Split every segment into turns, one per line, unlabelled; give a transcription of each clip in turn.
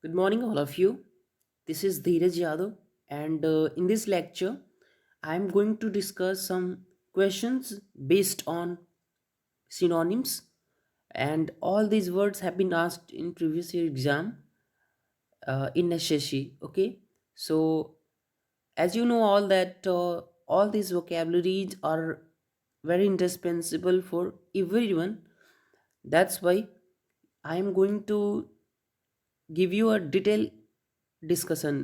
Good morning, all of you. This is Dheeraj Yadav, and in this lecture, I am going to discuss some questions based on synonyms. And all these words have been asked in previous year exam in SSC. Okay, so as you know, all that all these vocabularies are very indispensable for everyone. That's why I am going to give you a detailed discussion.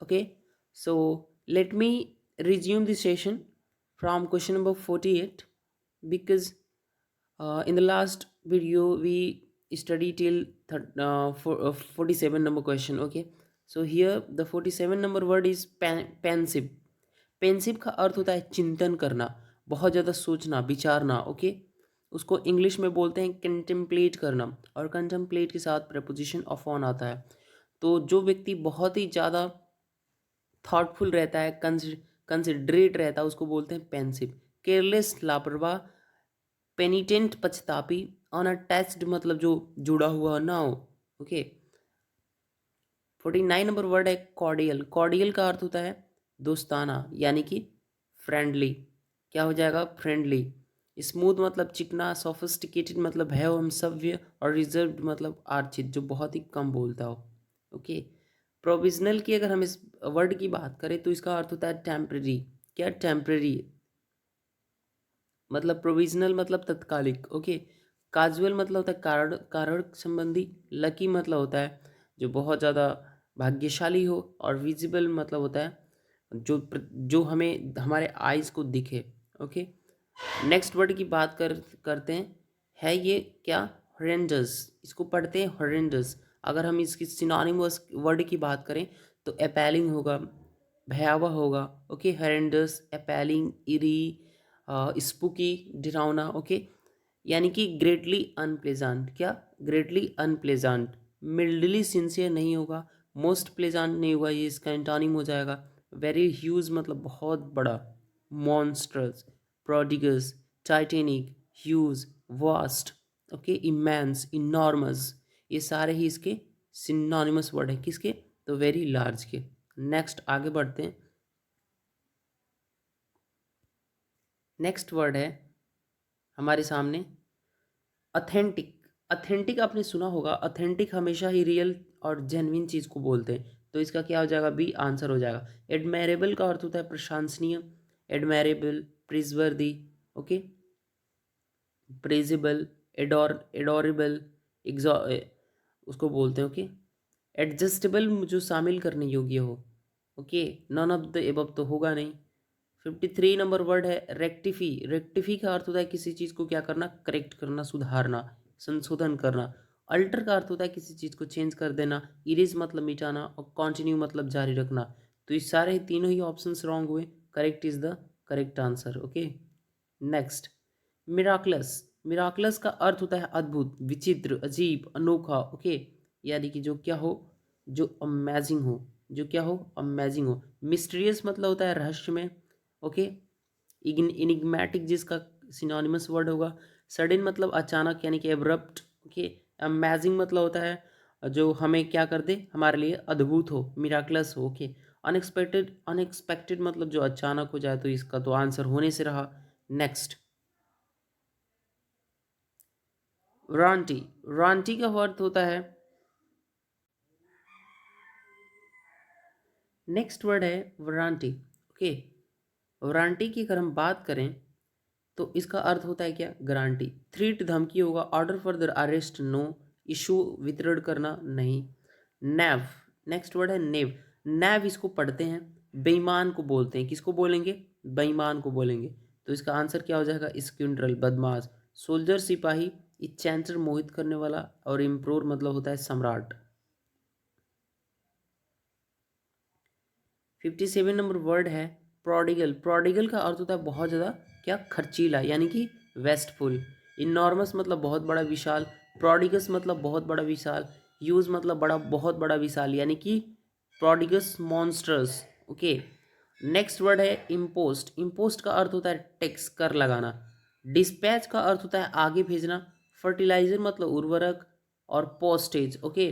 Okay, so let me resume the session from question number 48, because in the last video we studied till 47 number question. Okay, so here the 47 number word is pensive. Pensive का अर्थ होता है चिंतन करना, बहुत ज़्यादा सोचना विचारना। Okay, उसको इंग्लिश में बोलते हैं कंटेम्पलेट करना, और कंटेम्पलेट के साथ प्रपोजिशन ऑफ ऑन आता है। तो जो व्यक्ति बहुत ही ज़्यादा थॉटफुल रहता है, कंसिडरेट रहता है, उसको बोलते हैं पेंसिव। केयरलेस लापरवाह, पेनिटेंट पछतापी, अनअटैच्ड मतलब जो जुड़ा हुआ ना हो। ओके, 49 नंबर वर्ड है कॉर्डियल। कॉर्डियल का अर्थ होता है दोस्ताना, यानी कि फ्रेंडली। क्या हो जाएगा? फ्रेंडली। स्मूथ मतलब चिकना, सोफिस्टिकेटेड मतलब है हम सभ्य, और रिजर्व्ड मतलब आर्चित जो बहुत ही कम बोलता हो। ओके, प्रोविजनल की अगर हम इस वर्ड की बात करें तो इसका अर्थ होता है टेम्पररी। क्या? टेम्पररी मतलब प्रोविजनल मतलब तत्कालिक। ओके, काजुअल मतलब होता है कारण कारण संबंधी। लकी मतलब होता है जो बहुत ज़्यादा भाग्यशाली हो, और विजिबल मतलब होता है जो हमें हमारे आइज़ को दिखे। ओके, नेक्स्ट वर्ड की बात करते हैं। है ये क्या? हॉरेंडस। इसको पढ़ते हैं हॉरेंडस। अगर हम इसकी सिनोनिमस वर्ड की बात करें तो एपेलिंग होगा, भयावह होगा। ओके, हॉरेंडस, एपेलिंग, इरी, स्पूकी, डरावना। ओके, यानी कि ग्रेटली अनप्लेजेंट। क्या? Greatly unpleasant. मिल्डली सिंसियर नहीं होगा, मोस्ट प्लेजेंट नहीं होगा, ये इसका एंटोनिम हो जाएगा। वेरी ह्यूज मतलब बहुत बड़ा, monstrous, prodigious, titanic, huge, vast. Okay, immense, enormous, ये सारे ही इसके सिनोनिमस वर्ड है। किसके? तो वेरी लार्ज के। नेक्स्ट आगे बढ़ते हैं। नेक्स्ट वर्ड है हमारे सामने ऑथेंटिक। ऑथेंटिक आपने सुना होगा, ऑथेंटिक हमेशा ही रियल और जेन्युइन चीज़ को बोलते हैं। तो इसका क्या हो जाएगा? बी आंसर हो जाएगा। एडमायरेबल का अर्थ होता है प्रशंसनीय। एडमायरेबल, प्रिजवर्दी। ओके, प्रेजेबल, एडोरेबल, एग्जॉ उसको बोलते हैं। ओके, एडजस्टेबल जो शामिल करने योग्य हो। Okay, none of the above तो होगा नहीं। 53 नंबर वर्ड है रेक्टिफी। रेक्टिफी का अर्थ होता है किसी चीज़ को क्या करना? करेक्ट करना, सुधारना, संशोधन करना। अल्टर का अर्थ होता है किसी चीज़ को चेंज कर देना। इरेज मतलब मिटाना, और कंटिन्यू मतलब जारी रखना। तो ये सारे तीनों ही ऑप्शंस रॉन्ग हुए। Correct is the correct answer. Okay, next miraculous. Miraculous का अर्थ होता है अद्भुत, विचित्र, अजीब, अनोखा। ओके, यानी कि जो क्या हो? जो अमेजिंग हो। जो क्या हो? अमेजिंग हो। मिस्टीरियस मतलब होता है रहस्यमय। ओके, इनिग्मेटिक जिसका सिनोनिमस वर्ड होगा। सडन मतलब अचानक, यानी कि एब्रप्ट। ओके, अमेजिंग मतलब होता है जो हमें क्या कर दे, हमारे लिए अद्भुत हो, मिराकलस हो। Okay, unexpected. अनएक्सपेक्टेड मतलब जो अचानक हो जाए, तो इसका तो आंसर होने से रहा। Next, warranty. वारंटी का अर्थ होता है, नेक्स्ट वर्ड है वारंटी। ओके, वारंटी की अगर हम बात करें तो इसका अर्थ होता है क्या? गारंटी। थ्रीट धमकी होगा। Order for the arrest no. Issue वितरण करना नहीं। नेव। नेक्स्ट वर्ड है नेव। नेव इसको पढ़ते हैं बेईमान को बोलते हैं। किसको बोलेंगे? बेईमान को बोलेंगे। तो इसका आंसर क्या हो जाएगा? स्क्यूंड्रल, बदमाश। सोल्जर सिपाही, इचेंटर मोहित करने वाला, और इम्प्रोर मतलब होता है सम्राट। 57 नंबर वर्ड है प्रोडिगल। प्रोडिगल का अर्थ होता है बहुत ज़्यादा क्या? खर्चीला, यानी कि वेस्टफुल। इनॉर्मस मतलब बहुत बड़ा विशाल। प्रोडिगस मतलब बहुत बड़ा विशाल। यूज मतलब बड़ा, बहुत बड़ा विशाल, यानी कि प्रोडिगस मॉन्स्टर्स। ओके, नेक्स्ट वर्ड है इम्पोस्ट। इम्पोस्ट का अर्थ होता है टैक्स, कर लगाना। डिस्पैच का अर्थ होता है आगे भेजना। फर्टिलाइजर मतलब उर्वरक, और पोस्टेज। ओके,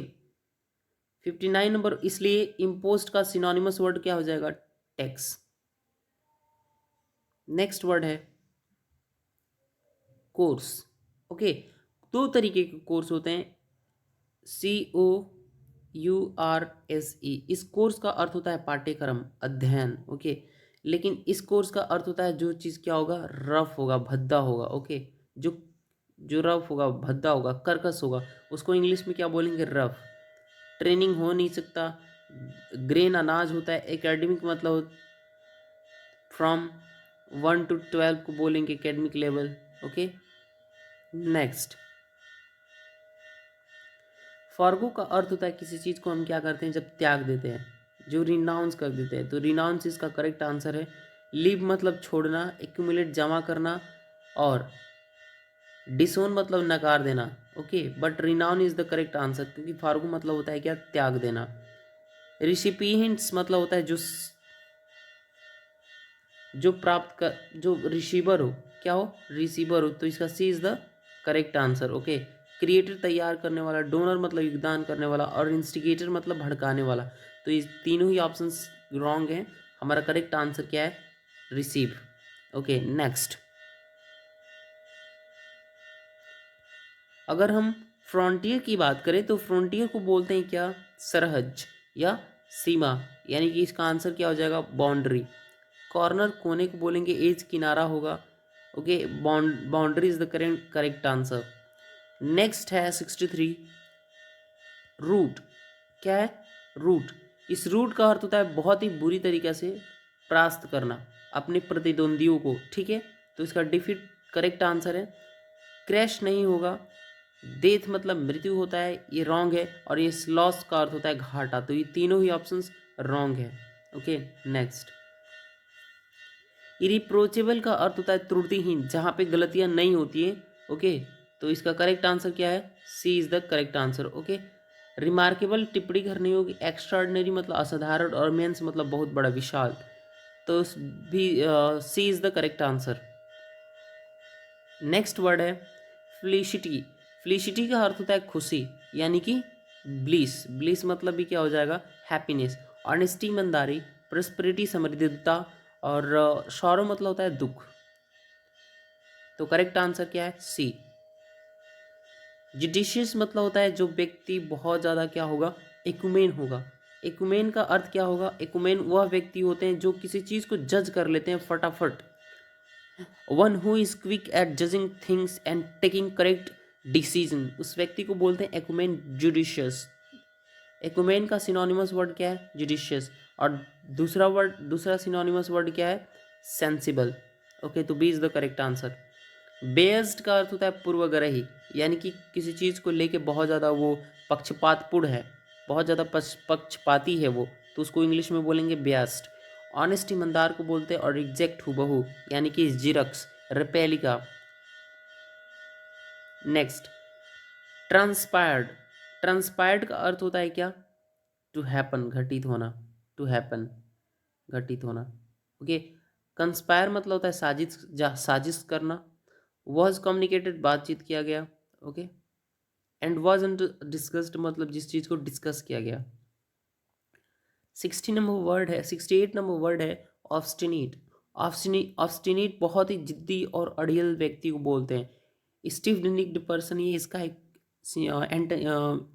59 नंबर, इसलिए इम्पोस्ट का सिनोनिमस वर्ड क्या हो जाएगा? टैक्स। नेक्स्ट वर्ड है कोर्स। ओके, दो तरीके के कोर्स होते हैं, COURSE। इस कोर्स का अर्थ होता है पाठ्यक्रम, अध्ययन। ओके, लेकिन इस कोर्स का अर्थ होता है जो चीज़ क्या होगा? रफ होगा, भद्दा होगा। ओके, जो जो रफ होगा, भद्दा होगा, कर्कश होगा, उसको इंग्लिश में क्या बोलेंगे? रफ। ट्रेनिंग हो नहीं सकता। ग्रेन अनाज होता है। एकेडमिक मतलब फ्रॉम 1 to 12 को बोलेंगे academic level. Okay, next, forgo का अर्थ होता है किसी चीज़ को हम क्या करते हैं? जब त्याग देते हैं, जो रिनाउंस कर देते हैं। तो रिनाउंस इसका करेक्ट आंसर है। लीव मतलब छोड़ना, एक्यूमुलेट जमा करना, और डिसोन मतलब नकार देना। Okay, but renown is the correct answer, क्योंकि फॉरगो मतलब होता है क्या? त्याग देना। रिसिपिएंट्स मतलब होता है जो प्राप्त कर, जो रिसीवर हो, क्या हो? रिसीवर हो। तो इसका C is the correct answer. Okay, creator तैयार करने वाला, डोनर मतलब योगदान करने वाला, और इंस्टिगेटर मतलब भड़काने वाला। तो ये तीनों ही ऑप्शंस रॉन्ग हैं। हमारा करेक्ट आंसर क्या है? रिसीव। ओके, नेक्स्ट, अगर हम फ्रंटियर की बात करें तो फ्रंटियर को बोलते हैं क्या? सरहद या सीमा, यानी कि इसका आंसर क्या हो जाएगा? बाउंड्री। कॉर्नर कोने को बोलेंगे एज, किनारा होगा। Okay, boundary is the correct answer. Next है 63, रूट। क्या है? रूट। इस रूट का अर्थ होता है बहुत ही बुरी तरीके से परास्त करना अपने प्रतिद्वंदियों को। ठीक है, तो इसका डिफीट करेक्ट आंसर है। क्रैश नहीं होगा। डेथ मतलब मृत्यु होता है, ये रॉन्ग है। और ये लॉस का अर्थ होता है घाटा। तो ये तीनों ही ऑप्शंस रॉन्ग है। ओके, नेक्स्ट, इरिप्रोचेबल का अर्थ होता है त्रुटिहीन, जहाँ पे गलतियाँ नहीं होती हैं। ओके, तो इसका करेक्ट आंसर क्या है? C is the correct answer. Okay, remarkable टिप्पणी करनी होगी। एक्स्ट्राऑर्डिनरी मतलब असाधारण, और मेंस मतलब बहुत बड़ा, विशाल। तो भी C is the correct answer. Next word है फ्लिसिटी। फ्लिसिटी का अर्थ होता है खुशी, यानी कि ब्लिस। ब्लिस मतलब भी क्या हो जाएगा? हैप्पीनेस। ऑनेस्टी ईमानदारी, प्रॉस्पेरिटी समृद्धता, और सॉरो मतलब होता है दुख। तो करेक्ट आंसर क्या है? सी। जुडिशियस मतलब होता है जो व्यक्ति बहुत ज़्यादा क्या होगा? इकुमेन होगा। इकुमेन का अर्थ क्या होगा? इकुमेन वह व्यक्ति होते हैं जो किसी चीज़ को जज कर लेते हैं फटाफट। One who is quick at judging things and taking correct decision, उस व्यक्ति को बोलते हैं एकुमेन, जुडिशियस। एकुमेन का सिनोनिमस वर्ड क्या है? जुडिशियस। और दूसरा सिनोनिमस वर्ड क्या है? सेंसिबल। ओके, तो B is the correct answer. Based का अर्थ होता है पूर्वग्रही, यानी कि किसी चीज़ को लेके बहुत ज़्यादा वो पक्षपातपूर्ण है, बहुत ज़्यादा पक्षपाती है वो, तो उसको इंग्लिश में बोलेंगे बेस्ड। ऑनेस्ट ईमानदार को बोलते हैं, और एग्जैक्ट हूबहू, यानी कि xerox, replica. Next, transpired. Transpired का अर्थ होता है क्या? टू हैपन, घटित होना। टू हैपन, घटित होना। ओके, कंस्पायर मतलब होता है साजिश करना। वॉज कम्युनिकेटेड, बातचीत किया गया। ओके, एंड वॉज डिस्कस्ड मतलब जिस चीज़ को डिस्कस किया गया। 68 नंबर वर्ड है ऑब्स्टिनेट। ऑब्स्टिनेट बहुत ही जिद्दी और अड़ियल व्यक्ति को बोलते हैं। स्टिफ निक्ड पर्सन, ये इसका एक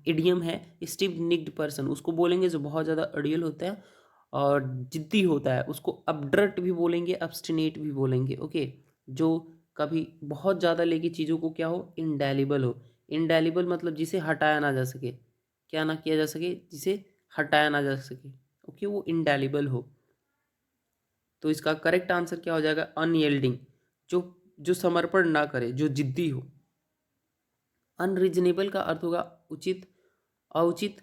इडियम है। स्टिफ निक्ड पर्सन उसको बोलेंगे जो बहुत ज़्यादा अड़ियल होता है और जिद्दी होता है, उसको अपड्रट भी बोलेंगे, ऑब्स्टिनेट भी बोलेंगे। ओके, जो कभी बहुत ज़्यादा लेके चीज़ों को क्या हो? इंडेलिबल हो। इंडेलिबल मतलब जिसे हटाया ना जा सके, क्या ना किया जा सके, जिसे हटाया ना जा सके। ओके, वो इंडेलिबल हो। तो इसका करेक्ट आंसर क्या हो जाएगा? अनयील्डिंग, जो जो समर्पण ना करे, जो जिद्दी हो। अनरीजनेबल का अर्थ होगा उचित, औचित,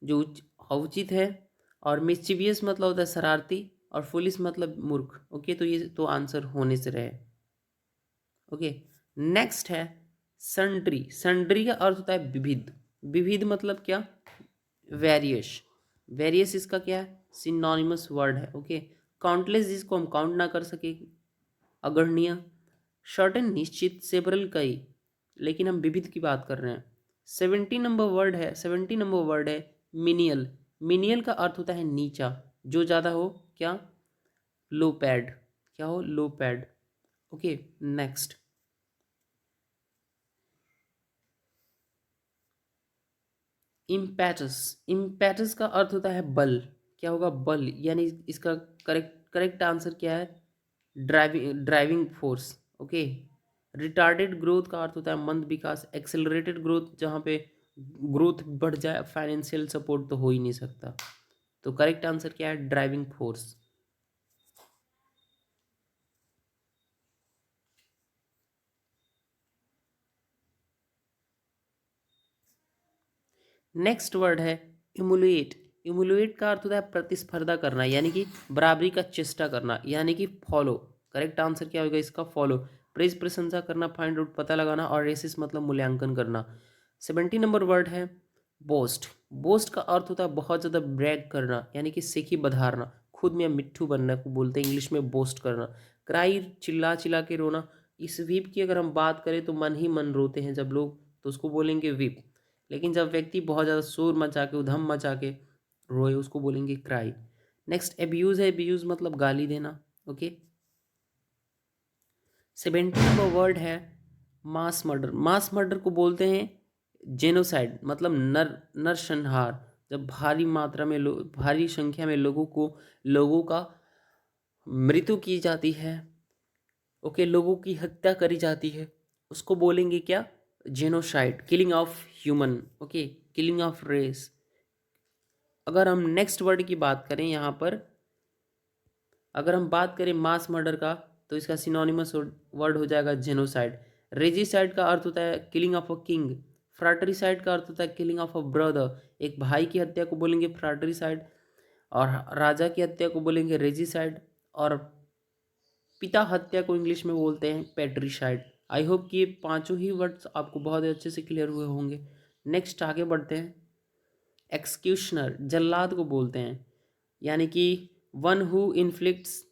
जो औचित है। और मिस्चिवियस मतलब होता है शरारती, और फुलिश मतलब मूर्ख। ओके, तो ये तो आंसर होने से रहे। ओके, नेक्स्ट है सन्ड्री। सन्ड्री का अर्थ होता है विविध। विविध मतलब क्या? वेरियस। वेरियस इसका क्या है? सिनोनिमस वर्ड है। ओके, काउंटलेस जिसको हम काउंट ना कर सके, अगणनीय। सर्टेन निश्चित, सेवरल कई, लेकिन हम विविध की बात कर रहे हैं। 70 नंबर वर्ड है मिनियल, मिनियल का अर्थ होता है नीचा, जो ज़्यादा हो क्या, लो पैड, क्या हो, low pad. Okay, next, impetus, impetus का अर्थ होता है बल, क्या होगा, बल, यानी इसका करेक्ट करेक्ट आंसर क्या है, driving driving force. Okay, retarded growth का अर्थ होता है मंद विकास, एक्सेलरेटेड ग्रोथ जहाँ पे ग्रोथ बढ़ जाए, फाइनेंशियल सपोर्ट तो हो ही नहीं सकता। तो करेक्ट आंसर क्या है, ड्राइविंग फोर्स। नेक्स्ट वर्ड है इमुलेट, इमुलेट का अर्थ होता है प्रतिस्पर्धा करना, यानी कि बराबरी का चेष्टा करना, यानी कि फॉलो। करेक्ट आंसर क्या होगा इसका, फॉलो। प्रेज प्रशंसा करना, फाइंड आउट पता लगाना, और रेसिस मतलब मूल्यांकन करना। 70 नंबर वर्ड है बोस्ट, बोस्ट का अर्थ होता है बहुत ज़्यादा ब्रैग करना, यानी कि सेखी बधारना, खुद में मिट्ठू बनना को बोलते हैं इंग्लिश में बोस्ट करना। क्राई, चिल्ला चिल्ला के रोना। इस वीप की अगर हम बात करें तो मन ही मन रोते हैं जब लोग, तो उसको बोलेंगे वीप। लेकिन जब व्यक्ति बहुत ज़्यादा शोर मचा के, उधम मचा के रोए, उसको बोलेंगे क्राई। नेक्स्ट एब्यूज़ है, एब्यूज़ मतलब गाली देना। ओके, 70 नंबर वर्ड है मास मर्डर, मास मर्डर को बोलते हैं जेनोसाइड, मतलब नरसंहार, जब भारी मात्रा में भारी संख्या में लोगों का मृत्यु की जाती है। ओके, लोगों की हत्या करी जाती है, उसको बोलेंगे क्या, genocide, killing of human. Okay, killing of race. अगर हम नेक्स्ट वर्ड की बात करें यहाँ पर, अगर हम बात करें मास मर्डर का, तो इसका सिनोनिमस वर्ड हो जाएगा जेनोसाइड। रेजिसाइड का अर्थ होता है किलिंग ऑफ अ किंग। फ्राटरीसाइड का अर्थ होता है किलिंग ऑफ अ ब्रदर, एक भाई की हत्या को बोलेंगे फ्राटरीसाइड, और राजा की हत्या को बोलेंगे रेजिसाइड, और पिता हत्या को इंग्लिश में बोलते हैं पैट्रिसाइड। आई होप कि ये पांचों ही वर्ड्स आपको बहुत अच्छे से क्लियर हुए होंगे। नेक्स्ट आगे बढ़ते हैं, एक्सक्यूशनर, जल्लाद को बोलते हैं, यानी कि one who inflicts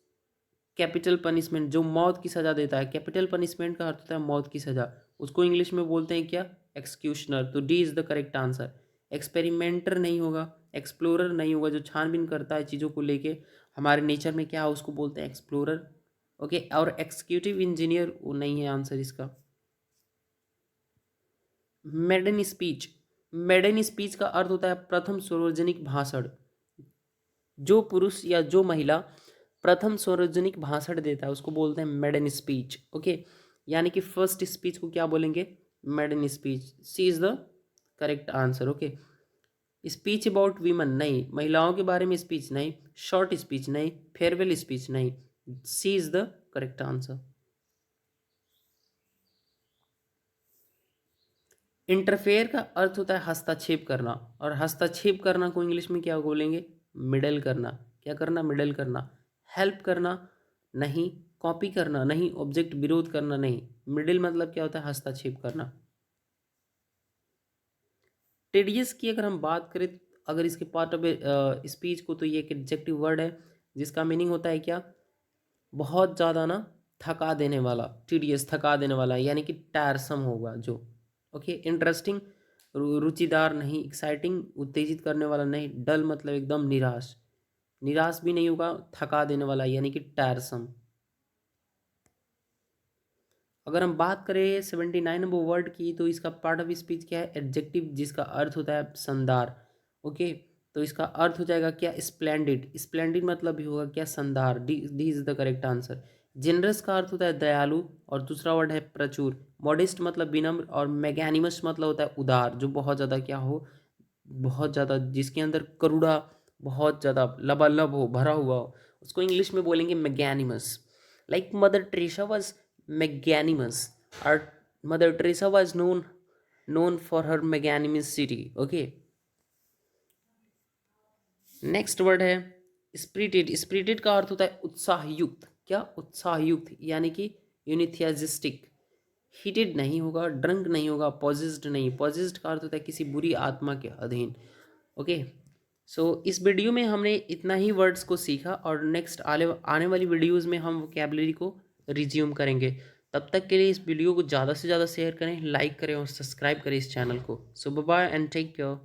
capital punishment, जो मौत की सज़ा देता है। कैपिटल पनिशमेंट का अर्थ होता है मौत की सज़ा, उसको इंग्लिश में बोलते हैं क्या, एक्सक्यूशनर। तो D is the correct answer. Experimenter नहीं होगा, एक्सप्लोरर नहीं होगा, जो छानबीन करता है चीज़ों को लेके, हमारे नेचर में क्या है उसको बोलते हैं एक्सप्लोरर। ओके, और एग्जीक्यूटिव इंजीनियर वो नहीं है आंसर इसका। मेडन स्पीच, मेडन स्पीच का अर्थ होता है प्रथम सार्वजनिक भाषण, जो पुरुष या जो महिला प्रथम सार्वजनिक भाषण देता है उसको बोलते हैं मेडन स्पीच। ओके, यानी कि फर्स्ट स्पीच को क्या बोलेंगे, maiden speech. C is the correct answer. Okay, speech about women नहीं, महिलाओं के बारे में स्पीच नहीं, शॉर्ट स्पीच नहीं, फेयरवेल स्पीच नहीं, C is the correct answer. Interfere का अर्थ होता है हस्तक्षेप करना, और हस्तक्षेप करना को इंग्लिश में क्या बोलेंगे, मिडल करना। क्या करना, मिडल करना। हेल्प करना नहीं, कॉपी करना नहीं, ऑब्जेक्ट विरोध करना नहीं, मिडिल मतलब क्या होता है, हस्तक्षेप करना। टेडियस की अगर हम बात करें, अगर इसके पार्ट ऑफ स्पीच को, तो ये एक एडजेक्टिव वर्ड है जिसका मीनिंग होता है क्या, बहुत ज़्यादा ना थका देने वाला, टीडियस थका देने वाला, यानी कि टायरसम होगा जो। ओके, इंटरेस्टिंग रुचिदार नहीं, एक्साइटिंग उत्तेजित करने वाला नहीं, डल मतलब एकदम निराश, निराश भी नहीं होगा, थका देने वाला यानी कि टायरसम। अगर हम बात करें 79 नंबर वर्ड की, तो इसका पार्ट ऑफ स्पीच क्या है, एडजेक्टिव, जिसका अर्थ होता है शानदार। ओके, तो इसका अर्थ हो जाएगा क्या, स्प्लेंडिड, स्प्लेंडिड मतलब भी होगा क्या, शानदार। D is the correct answer. Generous का अर्थ होता है दयालु, और दूसरा वर्ड है प्रचुर। मॉडेस्ट मतलब विनम्र, और मैग्निमस मतलब होता है उदार, जो बहुत ज़्यादा क्या हो, बहुत ज़्यादा जिसके अंदर करुणा बहुत ज़्यादा लबालब हो, भरा हुआ हो, उसको इंग्लिश में बोलेंगे magnanimous. Like Mother Teresa was magnanimous, or Mother Teresa was known for her magnanimity. Okay, next word है स्पिरिटेड, स्पिरिटेड का अर्थ होता है उत्साहयुक्त, क्या, उत्साहयुक्त, यानी कि यूनिथियाजिस्टिक। हीटेड नहीं होगा, ड्रंक नहीं होगा, पॉजिस्ड नहीं, पॉजिस्ड का अर्थ होता है किसी बुरी आत्मा के अधीन। ओके, सो इस वीडियो में हमने इतना ही वर्ड्स को सीखा, और नेक्स्ट आने वाली वीडियोज़ में हम वोकेबलरी को रिज्यूम करेंगे। तब तक के लिए इस वीडियो को ज़्यादा से ज़्यादा शेयर करें, लाइक करें और सब्सक्राइब करें इस चैनल को। So bye bye and take care.